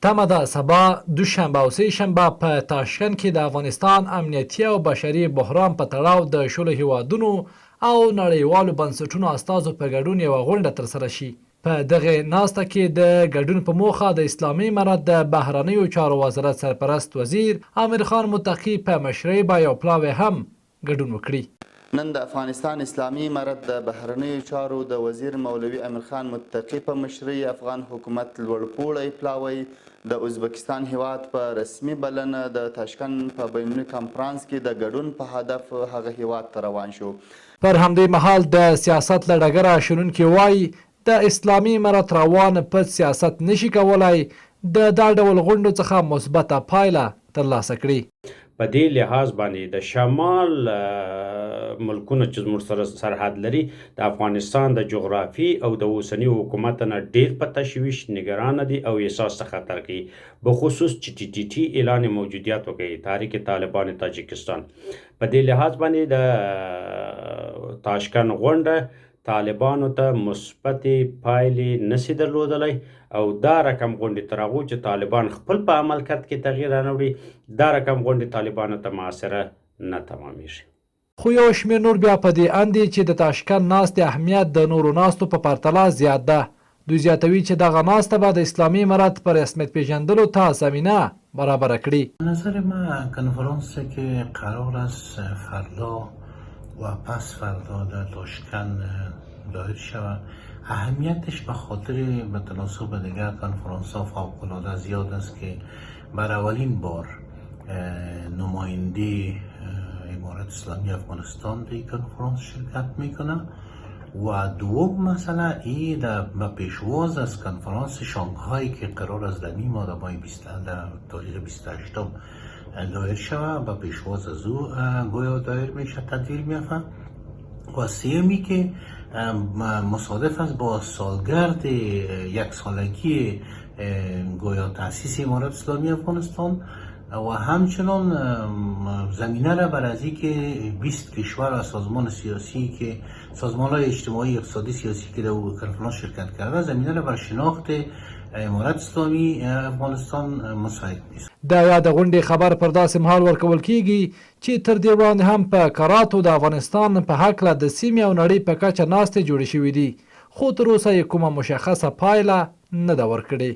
تمه ده سبا دوشنبه او سه شنبه په تاشکند کې د افغانستان امنیتي او بشري بحران په تړاو د شلو هیوادونو او نړیوالو بنسټونو استازو په ګډون یوه غونډه ترسره شي. په دغه ناسته کې د ګډون په موخه د اسلامي امارت د بهرنیو چارو وزارت سرپرست وزیر امیر خان متقي په مشرۍ به یو پلاوی هم ګډون وکړي. نن د افغانستان اسلامي امارت د بهرنیو چارو د وزیر مولوي امیر خان متقي په مشرۍ افغان حکومت لوړپوړی پلاوی د ازبکستان هیواد په رسمي بلنه د تاشکند په بینالمللي کنفرانس کې د ګډون په هدف هغه هیواد ته روان شو. پر همدې مهال د سیاست له ډګره شنونکي وایي د اسلامي امارت روان پټ سیاست نشي کولای د دا ډول غونډو څخه مثبته پایله ترلاسه کړي. په دې لحاظ باندې د شمال ملکونه چې زموږ سره سرحد لري د افغانستان د جغرافي او د اوسني حکومت نه ډیر په تشویش نگرانه دي او احساس خطر کوي، بخصوص چې ټي ټي اعلان موجودیت وکړي تحریک طالبان تاجکستان. په دې لحاظ باندې د تاشکند غونډه طالبانو ته مثبتې پایلې نشي درلودلی او دا رقم غونډې تر هغو چې طالبان خپل په عمل کرد کې تغییر رانوړي دا رقم غونډې طالبانو ته معاصره نه تمامیږي. خو یو شمېر نور بیا په دې اند دي چې د تاشکند ناستې اهمیت د نورو ناستو په پرتله زیات ده. دوی زیاتوي چې دغه ناسته به د اسلامي امارت په رسمیت پیژندلو ته زمینه برابره کړي. نظر من کنفرانسی که قرار است فردا و پس فردا در تاشکند دایر شود اهمیتش به خاطر به تناسب دیگر کنفرانس ها فوق‌العاده زیاد است که بر اولین بار نماینده امارت اسلامی افغانستان در این کنفرانس شرکت میکنه و دوم مسئله این به پیشواز از کنفرانس شانگهای که قرار است در این ماه در تاریخ 28 دایر شود به پیشواز از او گویا دایر میشه تدویر میفته و سیمی که مصادف است با سالگرد یک سالگی گویا تأسیس امارت اسلامی افغانستان و همچنان زمینه را بر از که 20 کشور و سازمان سیاسی که سازمان های اجتماعی اقتصادی سیاسی که در کنفرانس شرکت کرده زمینه را بر شناخت امارت اسلامي افغانستان مساعد نیست. د یاد غونډې خبر پر داسې مهال ورکول کیږي چې تر دې وړاندې هم په کراتو د افغانستان په هکله د سیمې او نړۍ په کچه ناستې جوړې شوې دي، خو تر اوسه یې کومه مشخصه پایله نه ده ورکړې.